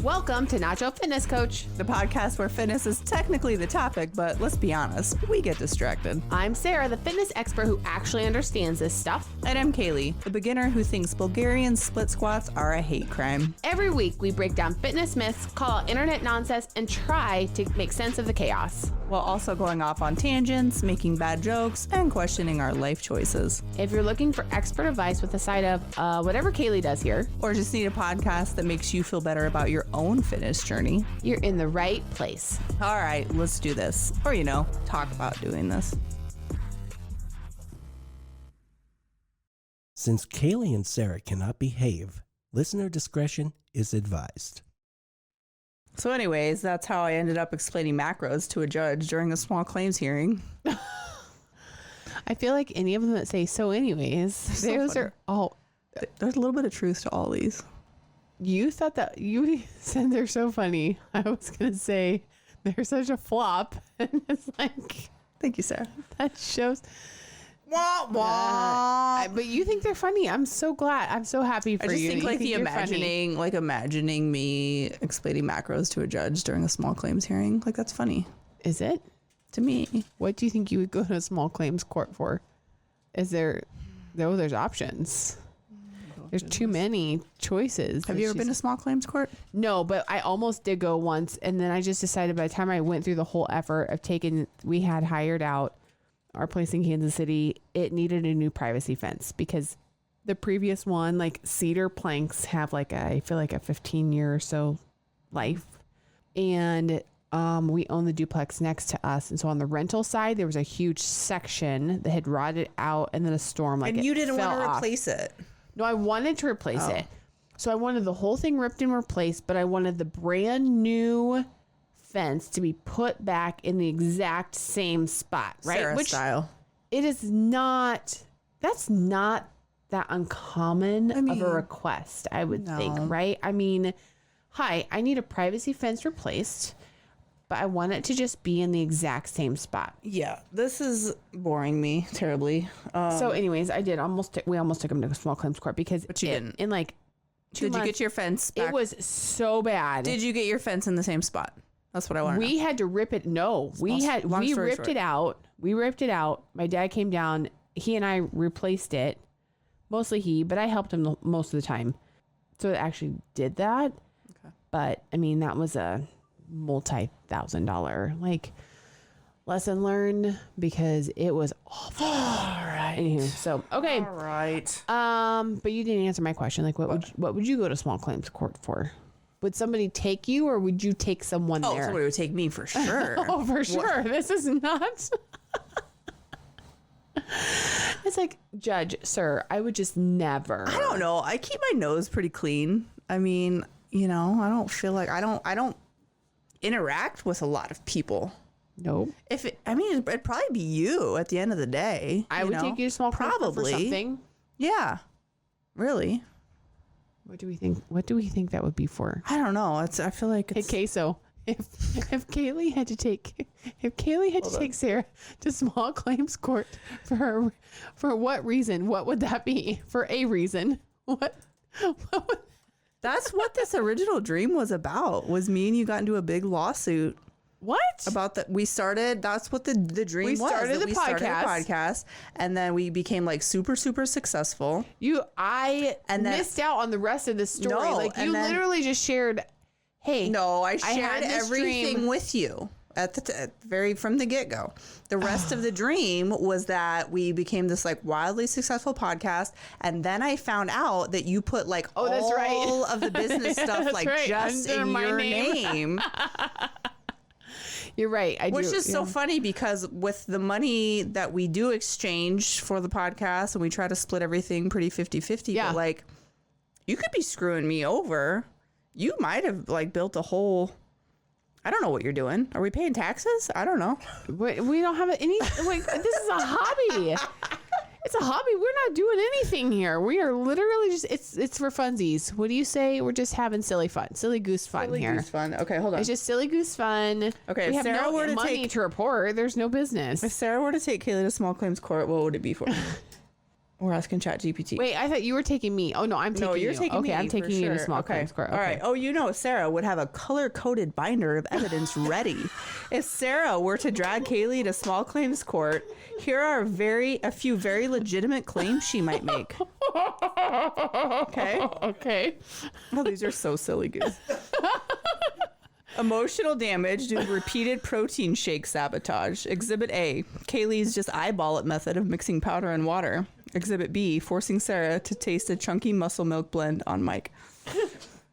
Welcome to Nacho Fitness Coach, the podcast where fitness is technically the topic, but let's be honest, we get distracted. I'm Sarah, the fitness expert who actually understands this stuff. And I'm Caleigh, the beginner who thinks Bulgarian split squats are a hate crime. Every week, we break down fitness myths, call out internet nonsense, and try to make sense of the chaos. While also going off on tangents, making bad jokes, and questioning our life choices. If you're looking for expert advice with a side of whatever Caleigh does here, or just need a podcast that makes you feel better about your own fitness journey, you're in the right place. All right, let's do this. Or, talk about doing this. Since Caleigh and Sara cannot behave, listener discretion is advised. So anyways, that's how I ended up explaining macros to a judge during a small claims hearing. I feel like any of them that say so anyways, those are all... There's a little bit of truth to all these. You thought that... You said they're so funny. I was going to say they're such a flop. And it's like... Thank you, Sarah. That shows... Wah, wah. But you think they're funny. I'm so glad. I'm so happy for you. I just think imagining me explaining macros to a judge during a small claims hearing, that's funny. Is it? To me. What do you think you would go to a small claims court for? There's options. There's too many choices. Have you ever been to small claims court? No, but I almost did go once. And then I just decided by the time I went through the whole effort of we had hired out our place in Kansas City, it needed a new privacy fence because the previous one, cedar planks have I feel like a 15-year or so life. And we own the duplex next to us. And so on the rental side, there was a huge section that had rotted out and then a storm and you didn't want to replace it. No, I wanted to replace it. So I wanted the whole thing ripped and replaced, but I wanted the brand new fence to be put back in the exact same spot, right? Sarah style. It is not, that's not that uncommon of a request, I would think, right? I mean, hi, I need a privacy fence replaced, but I want it to just be in the exact same spot. Yeah, this is boring me terribly. So anyways, we almost took him to a small claims court because but you didn't. In 2 months, did you get your fence back? It was so bad. Did you get your fence in the same spot? That's what I want to know. We had to rip it. No, we ripped it out. We ripped it out. My dad came down. He and I replaced it. Mostly he, but I helped him most of the time. So it actually did that. Okay. But that was a multi-$1,000 lesson learned because it was awful. All right. Anywho, so okay. All right. But you didn't answer my question. What would you go to small claims court for? Would somebody take you or would you take someone there? Somebody would take me for sure. Oh, for sure. This is not. It's judge, sir, I would just never. I don't know. I keep my nose pretty clean. I don't feel like I don't interact with a lot of people. Nope. It'd probably be you at the end of the day. I would take you to small claims court for something. Yeah. Really. What do we think that would be for? I don't know. I feel like it's... Okay, so if Caleigh had to take Sarah to small claims court for what reason? What would that be? For a reason. What would... That's what this original dream was about. Was me and you got into a big lawsuit. What? About that that's what the dream was. We started a podcast and then we became super, super successful. I missed out on the rest of the story. No, you literally just shared, hey. No, I shared everything with you from the get-go. The rest of the dream was that we became this wildly successful podcast, and then I found out that you put all of the business stuff just in your name. You're right. Which is so funny because with the money that we do exchange for the podcast and we try to split everything pretty 50-50, but you could be screwing me over. You might have built a whole... I don't know what you're doing. Are we paying taxes? I don't know. We don't have any... this is a hobby. It's a hobby. We're not doing anything here. We are literally just... It's for funsies. What do you say? We're just having silly fun. Silly goose fun here. Silly goose fun. Okay, hold on. It's just silly goose fun. Okay, we have no money to report. There's no business. If Sarah were to take Caleigh to small claims court, what would it be for? We're asking ChatGPT. Wait, I thought you were taking me. Oh no, I'm taking you. No, you're taking me. Okay, I'm taking you to small claims court. Okay. All right. Oh, Sarah would have a color-coded binder of evidence ready. If Sarah were to drag Caleigh to small claims court, here are a few very legitimate claims she might make. Okay. Okay. Oh, these are so silly, Goose. Emotional damage due to repeated protein shake sabotage. Exhibit A, Caleigh's just eyeball it method of mixing powder and water. Exhibit B, forcing Sara to taste a chunky muscle milk blend on mic.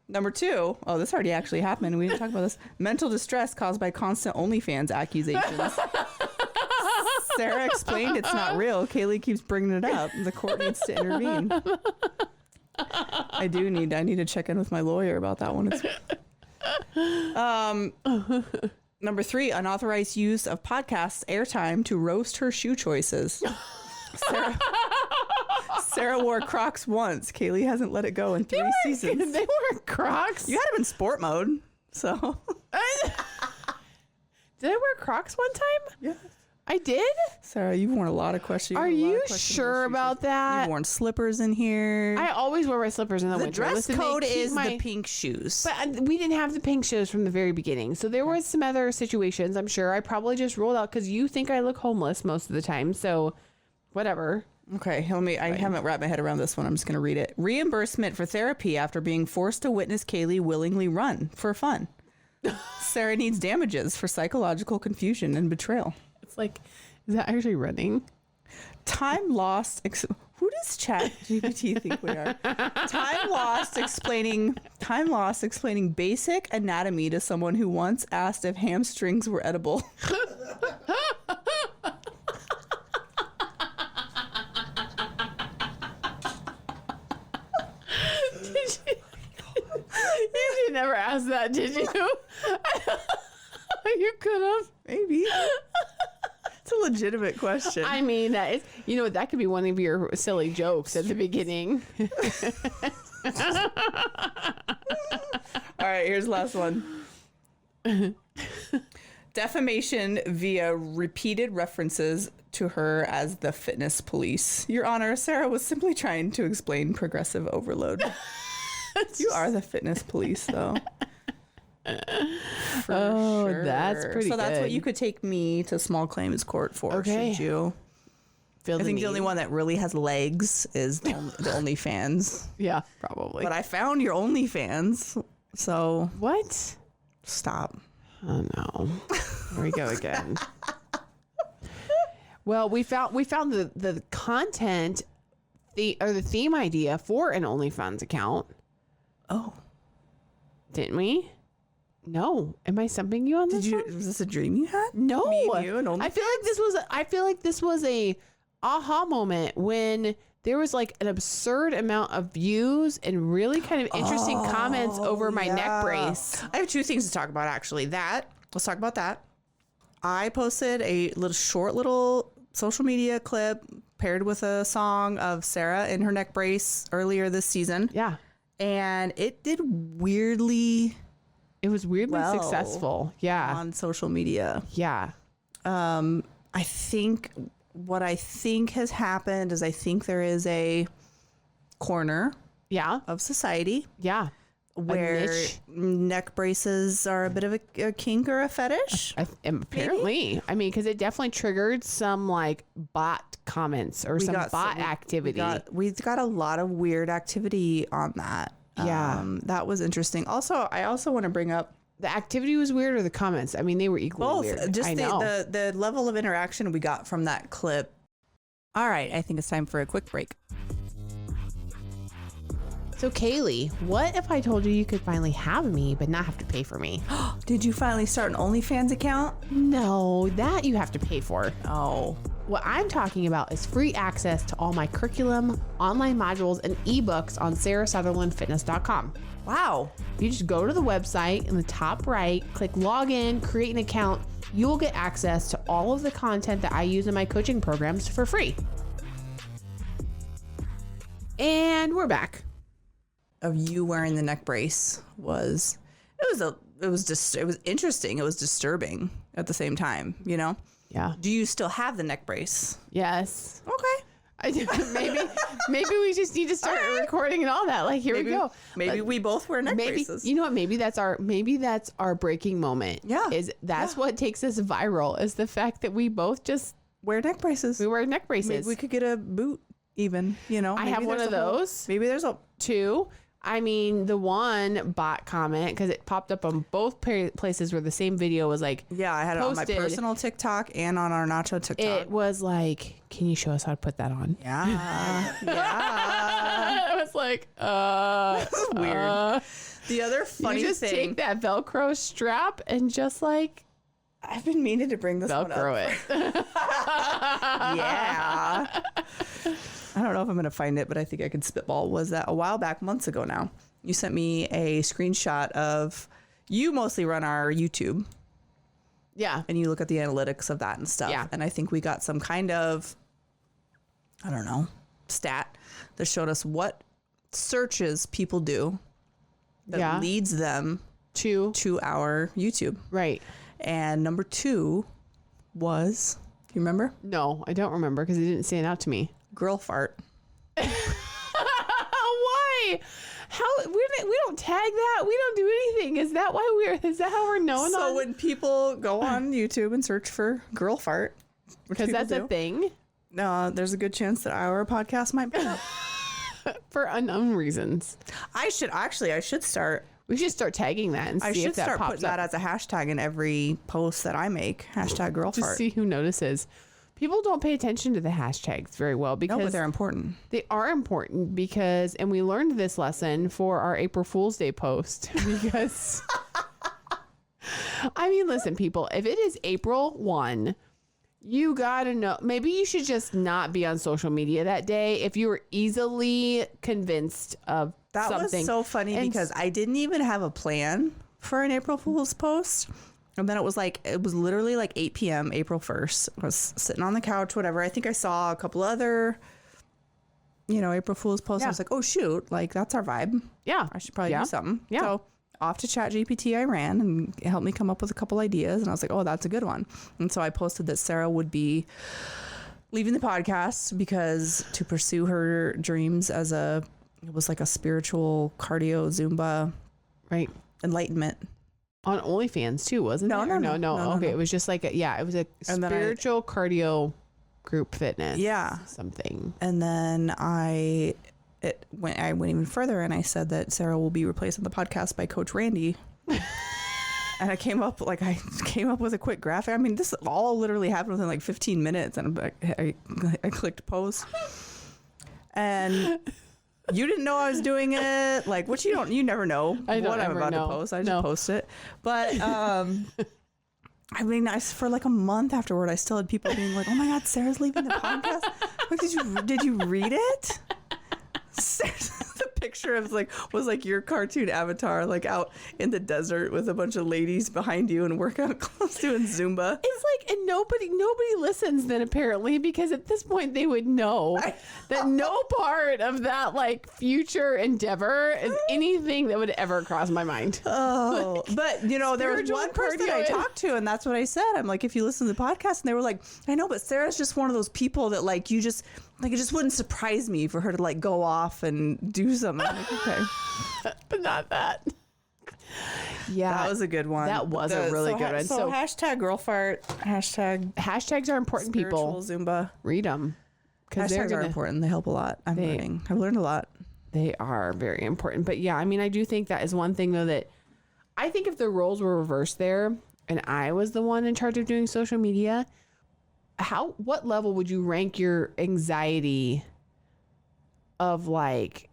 Number 2, oh, this already actually happened. We didn't talk about this. Mental distress caused by constant OnlyFans accusations. Sara explained it's not real. Caleigh keeps bringing it up. The court needs to intervene. I need to check in with my lawyer about that one. Number 3, unauthorized use of podcast airtime to roast her shoe choices. Sara wore Crocs once. Caleigh hasn't let it go in 3 seasons. They were Crocs. You had them in sport mode, so. Did I wear Crocs one time? Yeah. I did? Sara, you've worn a lot of questions. Are you sure about that? You've worn slippers in here. I always wear my slippers in the winter. The dress code is the pink shoes. But we didn't have the pink shoes from the very beginning. So there was some other situations, I'm sure. I probably just rolled out because you think I look homeless most of the time. So whatever. Okay, I haven't wrapped my head around this one. I'm just going to read it. Reimbursement for therapy after being forced to witness Caleigh willingly run for fun. Sara needs damages for psychological confusion and betrayal. It's like, is that actually running? Time lost. Who does ChatGPT think we are? Time lost explaining basic anatomy to someone who once asked if hamstrings were edible. You never asked that, did you? You could have. Maybe. It's a legitimate question. I mean, that is, that could be one of your silly jokes at the beginning. All right, here's the last one. Defamation via repeated references to her as the fitness police. Your Honor, Sara was simply trying to explain progressive overload. You are the fitness police, though. Sure. That's pretty good. So that's what you could take me to small claims court for, okay. Should you? I think the only one that really has legs is the OnlyFans. Yeah, probably. But I found your OnlyFans, so... What? Stop. Oh, no. Here we go again. Well, we found the content, the theme idea for an OnlyFans account. Oh. Didn't we? No. Am I stumping you on this? Was this a dream you had? No. Me and you and OnlyFans? I feel like this was a aha moment when there was like an absurd amount of views and really kind of interesting comments over my neck brace. I have 2 things to talk about, actually. Let's talk about that. I posted a short social media clip paired with a song of Sara in her neck brace earlier this season. Yeah. And it did weirdly... It was weirdly successful. Yeah. On social media. Yeah. I think what I think has happened is I think there is a corner of society. Yeah. Where neck braces are a bit of a kink or a fetish. Apparently. Maybe? I mean, because it definitely triggered some like bot comments or bot activity. We got a lot of weird activity on that. Yeah. That was interesting. Also, I also want to bring up the activity was weird or the comments. I mean, they were equally weird. Both. Just the level of interaction we got from that clip. All right. I think it's time for a quick break. So Caleigh, what if I told you could finally have me but not have to pay for me? Did you finally start an OnlyFans account? No, that you have to pay for. Oh. What I'm talking about is free access to all my curriculum, online modules, and ebooks on sarasutherlandfitness.com. Wow. You just go to the website in the top right, click login, create an account. You will get access to all of the content that I use in my coaching programs for free. And we're back. Of you wearing the neck brace was interesting. It was disturbing at the same time, Yeah. Do you still have the neck brace? Yes. Okay. Maybe we just need to start recording and all that. Like, here we go. Maybe we both wear neck braces. You know what? Maybe that's our breaking moment. Yeah. That's what takes us viral, is the fact that we both just wear neck braces. We wear neck braces. Maybe we could get a boot even, you know. I have one of those. Maybe there's two. I mean, the one bot comment, because it popped up on both places where the same video was like, yeah, I had it on my personal TikTok and on our Nacho TikTok. It was like, can you show us how to put that on? Yeah. Yeah. I was like, That's weird. The other funny you just thing. take that Velcro strap and just like, I've been meaning to bring this Velcro one up. it. Yeah. I don't know if I'm going to find it, but I think I could spitball. Was that a while back, months ago now? You sent me a screenshot of, you mostly run our YouTube. Yeah. And you look at the analytics of that and stuff. Yeah. And I think we got some kind of, I don't know, stat that showed us what searches people do that leads them to our YouTube. Right. And number 2 was, do you remember? No, I don't remember because it didn't stand out to me. Girl fart. Why? How we don't tag that. We don't do anything. Is that how we're known? So when people go on YouTube and search for girl fart, because that's a thing. No, there's a good chance that our podcast might be up. For unknown reasons. I should start. We should start tagging that and see if that pops up. I should start putting that as a hashtag in every post that I make. Hashtag girl fart. To see who notices. People don't pay attention to the hashtags very well because but they're important. They are important because, and we learned this lesson for our April Fool's Day post because, I mean, listen, people, if it is April 1, you gotta know, maybe you should just not be on social media that day if you were easily convinced of that something. That was so funny because I didn't even have a plan for an April Fool's post. And then it was literally like 8 p.m. April 1st. I was sitting on the couch, whatever. I think I saw a couple other, April Fool's posts. I was like, oh, shoot. Like, that's our vibe. Yeah. I should probably do something. Yeah. So off to ChatGPT I ran and it helped me come up with a couple ideas. And I was like, oh, that's a good one. And so I posted that Sarah would be leaving the podcast because to pursue her dreams it was like a spiritual cardio Zumba enlightenment. On OnlyFans too, wasn't it? No. Okay, it was just like it was a spiritual cardio group fitness. Yeah, something. And then I went even further and I said that Sarah will be replaced on the podcast by Coach Randy. And I came up with a quick graphic. I mean, this all literally happened within like 15 minutes, and I clicked post, and. You didn't know I was doing it, like, which you never know what I'm about to post. I just post it. But, I mean, for like a month afterward, I still had people being like, oh my God, Sarah's leaving the podcast. Like, did you read it? The picture was like your cartoon avatar, like out in the desert with a bunch of ladies behind you and workout clothes doing Zumba. It's like, and nobody listens then apparently, because at this point they would know that no part of that like future endeavor is anything that would ever cross my mind. Oh, but there was one person I talked to, and that's what I said. I'm like, if you listen to the podcast, and they were like, I know, but Sarah's just one of those people that like you just. Like, it just wouldn't surprise me for her to, like, go off and do something. Like, okay. But not that. Yeah. That was a good one. That was a really good one. So hashtag girl fart. Hashtags are important, people. Zumba. Read them. Hashtags are important. They help a lot. I've learned a lot. They are very important. But, yeah, I mean, I do think that is one thing, though, that I think if the roles were reversed there and I was the one in charge of doing social media, what level would you rank your anxiety of like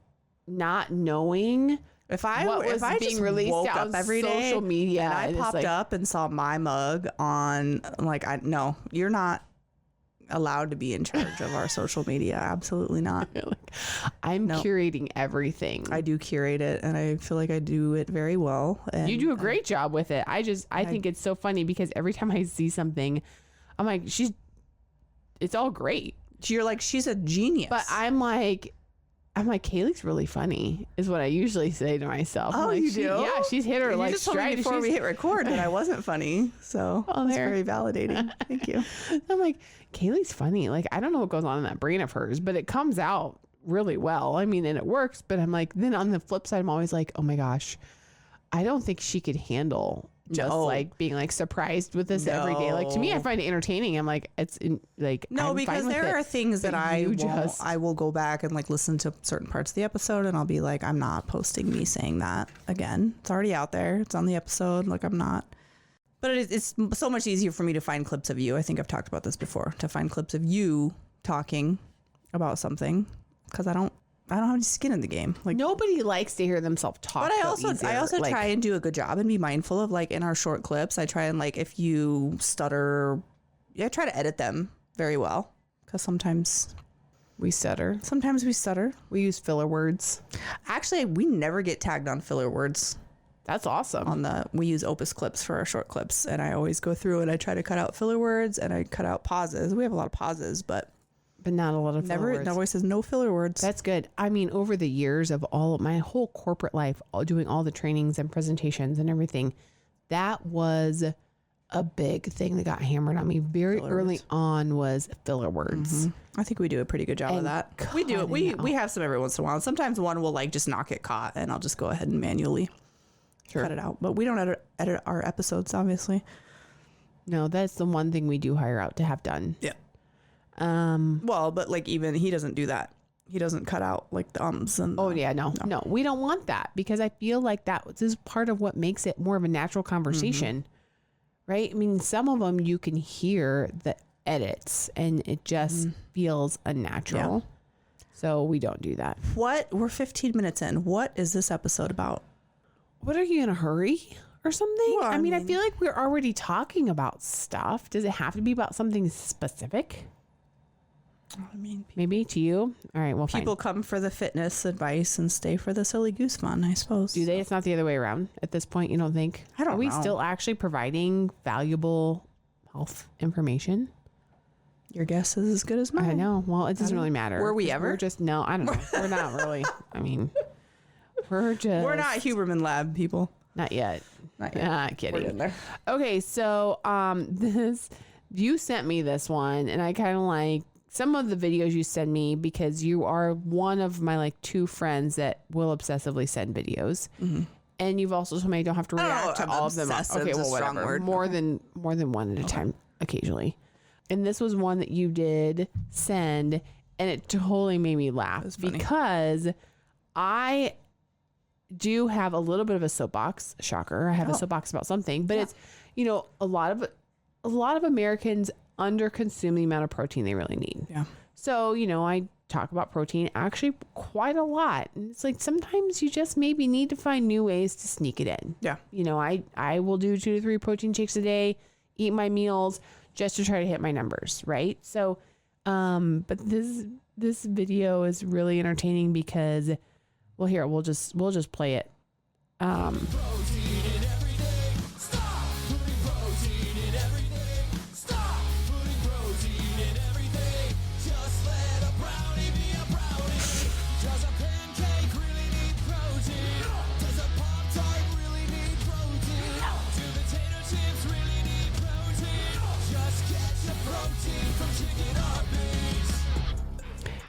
not knowing if I being just released woke out up every day social media and I popped up and saw my mug on no, you're not allowed to be in charge of our social media. Absolutely not. I'm curating everything. I do curate it and I feel like I do it very well. And you do a great job with it. I think it's so funny because every time I see something, I'm like, it's all great. You're like, she's a genius. But I'm like, I'm like, Caleigh's really funny, is what I usually say to myself. Oh, like, you do? Yeah, she's hit her You like just told me stride. before we hit record that I wasn't funny, so that's very validating. Thank you. I'm like, Caleigh's funny. Like, I don't know what goes on in that brain of hers, but it comes out really well. I mean, and it works. But I'm like, then on the flip side, I'm always like, oh my gosh, I don't think she could handle just like being like surprised with this every day. Like, to me, I find it entertaining. I'm like, no, I'm because there are things that I will go back and like listen to certain parts of the episode, and I'll be like, I'm not posting me saying that again. It's already out there. It's on the episode. Like, I'm not. But it's so much easier for me to find clips of you. I think I've talked about this before. To find clips of you talking about something, because I don't have any skin in the game. Like, nobody likes to hear themselves talk. But I also like, try and do a good job and be mindful of, like, in our short clips, I try and, like, if you stutter, I try to edit them very well, because sometimes we stutter. We use filler words. Actually, we never get tagged on filler words. That's awesome. We use Opus clips for our short clips, and I always go through and I try to cut out filler words and I cut out pauses. We have a lot of pauses, but not a lot of filler words. It always says no filler words. That's good. I mean, over the years of all of my whole corporate life, doing all the trainings and presentations and everything, that was a big thing that got hammered on me very early on, was filler words. I think we do a pretty good job of that. We do it. We have some every once in a while. Sometimes one will like just not get caught, and I'll just go ahead and manually cut it out. But we don't edit our episodes, obviously. No, that's the one thing we do hire out to have done. Yeah. Well, but like, even he doesn't do that. He doesn't cut out like the ums and no, we don't want that, because I feel like that is part of what makes it more of a natural conversation, right? I mean, some of them you can hear the edits and it just feels unnatural. Yeah. So we don't do that. We're 15 minutes in. What is this episode about? What, are you in a hurry or something? Well, I mean, I feel like we're already talking about stuff. Does it have to be about something specific? I mean, maybe to you. All right, well, people come for the fitness advice and stay for the silly goose fun, I suppose. Do they? It's not the other way around at this point, you don't think? I don't know. Are we still actually providing valuable health information? Your guess is as good as mine. I know. Well, it doesn't really matter. Were we ever? We're just, no, I don't know. We're not really. I mean, we're not Huberman Lab people. Not yet. Kidding. We're in there. Okay, so you sent me this one, and I kind of like some of the videos you send me, because you are one of my like 2 friends that will obsessively send videos. And you've also told me I don't have to react to all of them. Okay, well, whatever. More than one at a time occasionally. And this was one that you did send, and it totally made me laugh, because I do have a little bit of a soapbox. Shocker. I have a soapbox about something, but it's, a lot of Americans under-consume the amount of protein they really need. Yeah. So, I talk about protein actually quite a lot. And it's like, sometimes you just maybe need to find new ways to sneak it in. Yeah. I will do 2 to 3 protein shakes a day, eat my meals just to try to hit my numbers. Right. So, but this video is really entertaining because, well, here, we'll just play it.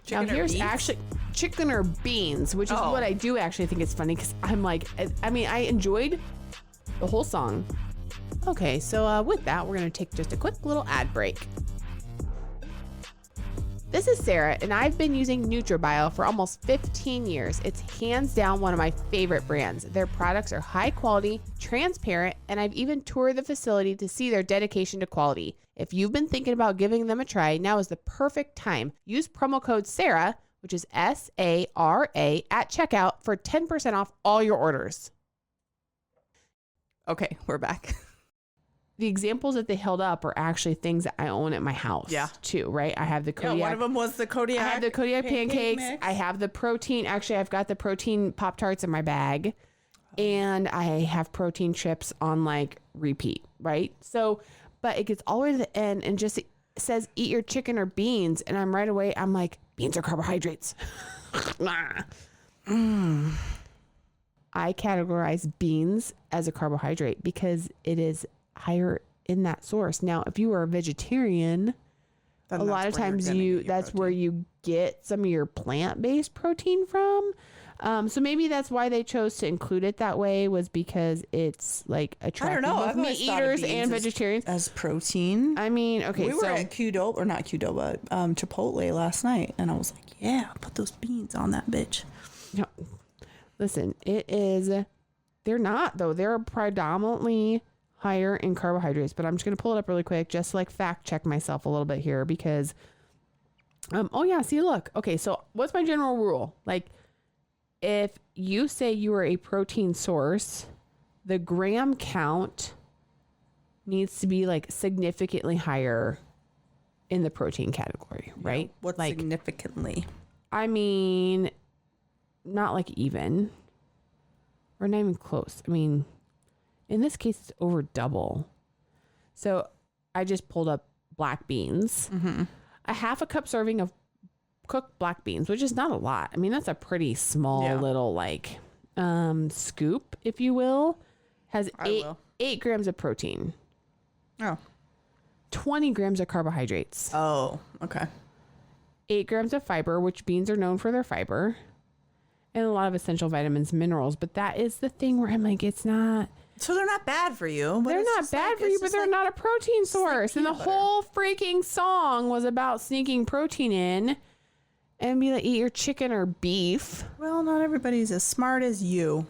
Now here's actually chicken or beans, which is what I do actually think is funny, because I'm like, I mean, I enjoyed the whole song. Okay, so with that, we're going to take just a quick little ad break. This is Sarah, and I've been using NutriBio for almost 15 years. It's hands down one of my favorite brands. Their products are high quality, transparent, and I've even toured the facility to see their dedication to quality. If you've been thinking about giving them a try, now is the perfect time. Use promo code SARA, which is SARA, at checkout for 10% off all your orders. Okay, we're back. The examples that they held up are actually things that I own at my house, too, right? I have the Kodiak. One of them was the Kodiak. I have the Kodiak pancakes. Mix. I have the protein. Actually, I've got the protein Pop-Tarts in my bag. And I have protein chips on like repeat, right? So, but it gets all the way to the end and just says, eat your chicken or beans. And I'm like, beans are carbohydrates. I categorize beans as a carbohydrate because it is higher in that source. Now, if you are a vegetarian, a lot of times that's where you get some of your plant-based protein from. So maybe that's why they chose to include it that way, was because it's like attractive both meat eaters and vegetarians as protein. I mean, okay, we were at Chipotle last night, and I was like, yeah, put those beans on that bitch. No, listen, they're not though. They're predominantly higher in carbohydrates, but I'm just going to pull it up really quick, just to like fact check myself a little bit here because, oh yeah, see, look. Okay. So what's my general rule? Like if you say you are a protein source, the gram count needs to be like significantly higher in the protein category, right? Yeah, what's like significantly? I mean, not like even or not even close. I mean, in this case, it's over double. So I just pulled up black beans, a half a cup serving of cooked black beans, which is not a lot. I mean, that's a pretty small little like scoop, if you will, has 8 grams of protein. Oh. 20 grams of carbohydrates. Oh, okay. 8 grams of fiber, which beans are known for their fiber, and a lot of essential vitamins, minerals. But that is the thing where I'm like, it's not. So they're not bad for you. They're not bad for you, but they're not a protein source. And the whole freaking song was about sneaking protein in and be like, eat your chicken or beef. Well, not everybody's as smart as you.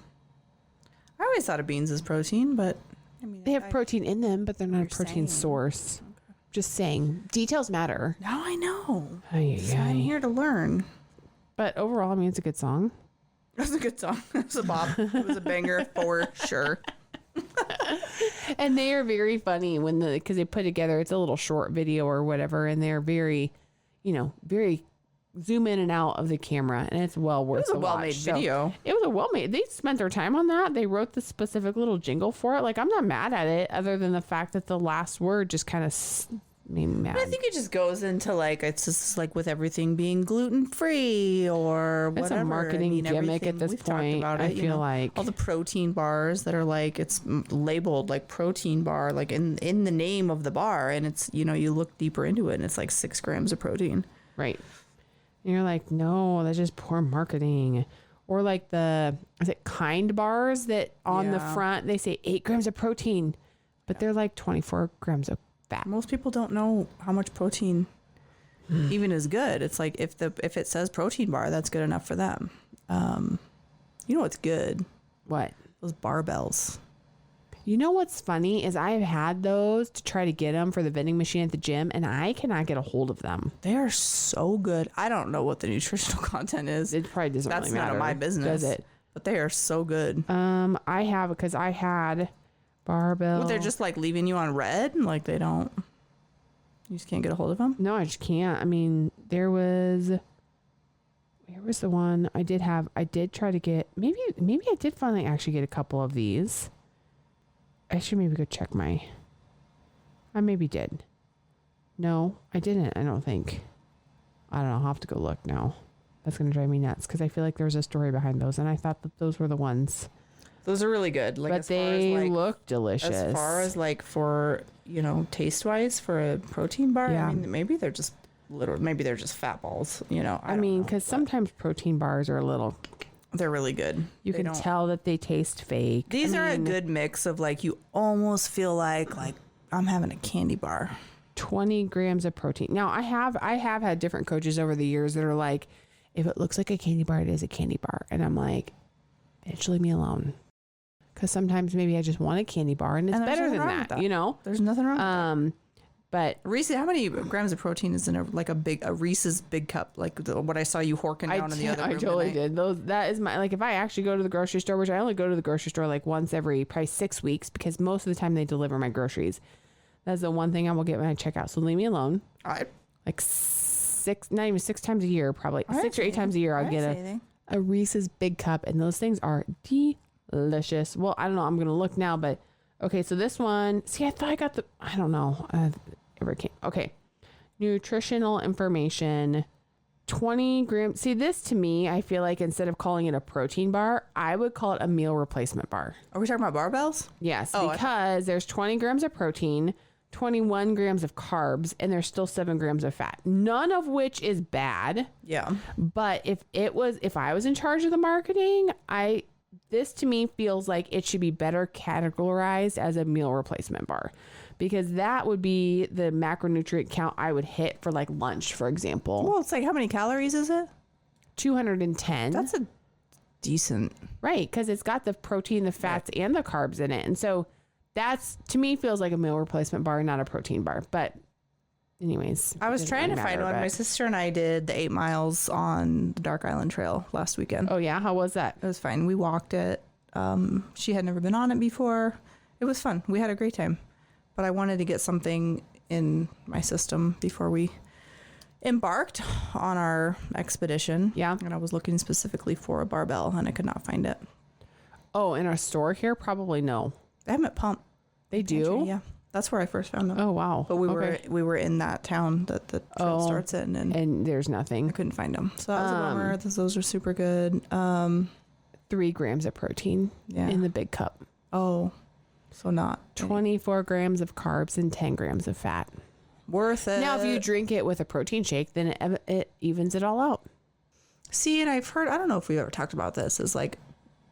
I always thought of beans as protein, but I mean, they have protein in them, but they're not a protein source. Okay. Just saying, details matter. Now I know. So I'm here to learn. But overall, I mean, it's a good song. It was a good song. It was a bop. It was a banger for sure. And they are very funny because they put together, it's a little short video or whatever, and they're very, very zoom in and out of the camera, and it's well worth the watch. It was a well-made video. It was a well-made. They spent their time on that. They wrote the specific little jingle for it. Like, I'm not mad at it, other than the fact that the last word just kind of made me mad. But I think it just goes into like, it's just like with everything being gluten-free or whatever. It's a marketing gimmick at this point. I feel like all the protein bars that are like, it's labeled like protein bar, like in the name of the bar, and it's, you look deeper into it and it's like 6 grams of protein. Right. And you're like, no, that's just poor marketing. Or like is it Kind bars that on the front, they say 8 grams of protein, but they're like 24 grams of fat. Most people don't know how much protein even is good. It's like if it says protein bar, that's good enough for them. You know what's good? What? Those barbells. You know what's funny is I've had those to try to get them for the vending machine at the gym, and I cannot get a hold of them. They are so good. I don't know what the nutritional content is. It probably doesn't really matter. That's none of my business. Does it? But they are so good. I have, because I had barbell. But they're just like leaving you on red? Like they don't. You just can't get a hold of them? No, I just can't. I mean, where was the one I did have? I did try to get, maybe I did finally actually get a couple of these. I should maybe go check I maybe did. No, I didn't. I don't think. I don't know. I'll have to go look now. That's going to drive me nuts because I feel like there was a story behind those, and I thought that those were the ones. Those are really good. Like, but they look delicious. As far as like for, taste wise for a protein bar, I mean, maybe they're just fat balls, I mean, because sometimes protein bars are a little... They're really good. You can tell that they taste fake. These are a good mix of like, you almost feel like I'm having a candy bar. 20 grams of protein. Now I have had different coaches over the years that are like, if it looks like a candy bar, it is a candy bar. And I'm like, bitch, leave me alone. Because sometimes maybe I just want a candy bar and it's better than that, There's nothing wrong with that. But Reese, how many grams of protein is in a Reese's big cup? Like what I saw you horking down in the other room. I totally did. That is my, like, if I actually go to the grocery store, which I only go to the grocery store like once every probably 6 weeks because most of the time they deliver my groceries. That's the one thing I will get when I check out. So leave me alone. All right. Like not even 6 times a year, probably 6 or 8 times a year, I'll get a Reese's big cup, and those things are delicious. Well, I don't know. I'm going to look now, but okay. So this one, see, I thought I got I don't know. Okay. Nutritional information. 20 grams. See, this to me, I feel like instead of calling it a protein bar, I would call it a meal replacement bar. Are we talking about barbells? Yes, because there's 20 grams of protein, 21 grams of carbs, and there's still 7 grams of fat. None of which is bad. Yeah. But if I was in charge of the marketing, this to me feels like it should be better categorized as a meal replacement bar, because that would be the macronutrient count I would hit for like lunch, for example. Well, it's like, how many calories is it? 210. That's a decent. Right, because it's got the protein, the fats, and the carbs in it. And so that's, to me, feels like a meal replacement bar, not a protein bar. But anyways. I was trying to find one. My sister and I did the 8 miles on the Dark Island Trail last weekend. Oh, yeah? How was that? It was fine. We walked it. She had never been on it before. It was fun. We had a great time. But I wanted to get something in my system before we embarked on our expedition. Yeah. And I was looking specifically for a barbell, and I could not find it. Oh, in our store here? Probably no. They have them at Pump. They do? Yeah. That's where I first found them. Oh, wow. But we were in that town that the trail starts in, and there's nothing. I couldn't find them. So that was a bummer. Those are super good. 3 grams of protein in the big cup. Oh, so not 24 grams of carbs and 10 grams of fat. Worth it. Now, if you drink it with a protein shake, then it evens it all out. See, and I've heard, I don't know if we ever talked about this, is like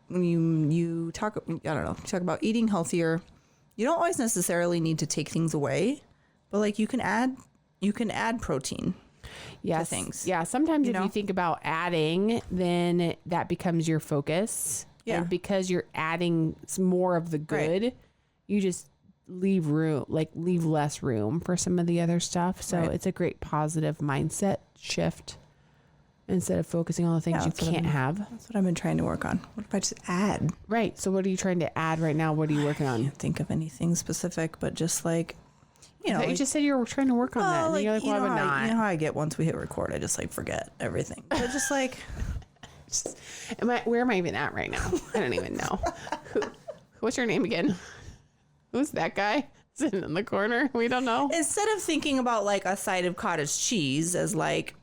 when you talk, I don't know, you talk about eating healthier, you don't always necessarily need to take things away, but like you can add protein. Yes. To things. Yeah. Sometimes if you think about adding, then that becomes your focus. Yeah. And because you're adding more of the good, you just leave less room for some of the other stuff. So it's a great positive mindset shift instead of focusing on the things you can't have. That's what I've been trying to work on. What if I just add? Right. So what are you trying to add right now? What are you working on? I can't think of anything specific, but just like, you know, you just said you were trying to work on that. And then you're like, well, I'm not. You know how I get once we hit record, I just like forget everything. But just like, where am I even at right now? I don't even know. What's your name again? Who's that guy sitting in the corner? We don't know. Instead of thinking about like a side of cottage cheese as like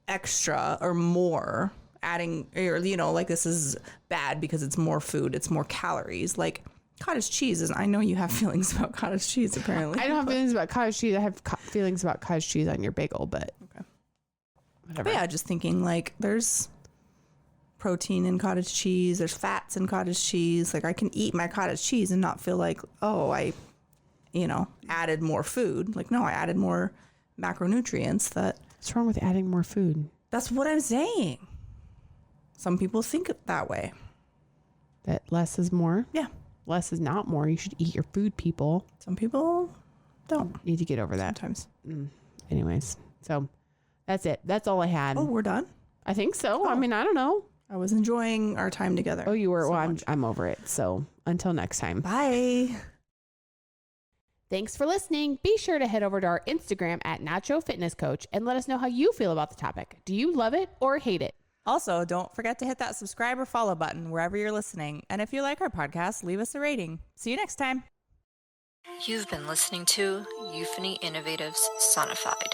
extra or more, adding, or you know, like this is bad because it's more food, it's more calories. Like cottage cheese is, I know you have feelings about cottage cheese apparently. I don't have feelings about cottage cheese. I have feelings about cottage cheese on your bagel, but okay. Whatever. But yeah, just thinking like there's protein in cottage cheese, there's fats in cottage cheese. Like I can eat my cottage cheese and not feel like, oh, I, you know, added more food. Like, no, I added more macronutrients. What's wrong with adding more food? That's what I'm saying. Some people think that way. That less is more? Yeah. Less is not more. You should eat your food, people. Some people don't. Need to get over that. Sometimes. Anyways, so that's it. That's all I had. Oh, we're done? I think so. I mean, I don't know. I was enjoying our time together. Oh, you were? So well, I'm over it. So until next time. Bye. Thanks for listening. Be sure to head over to our Instagram at Nacho Fitness Coach and let us know how you feel about the topic. Do you love it or hate it? Also, don't forget to hit that subscribe or follow button wherever you're listening. And if you like our podcast, leave us a rating. See you next time. You've been listening to Euphony Innovatives Sonified.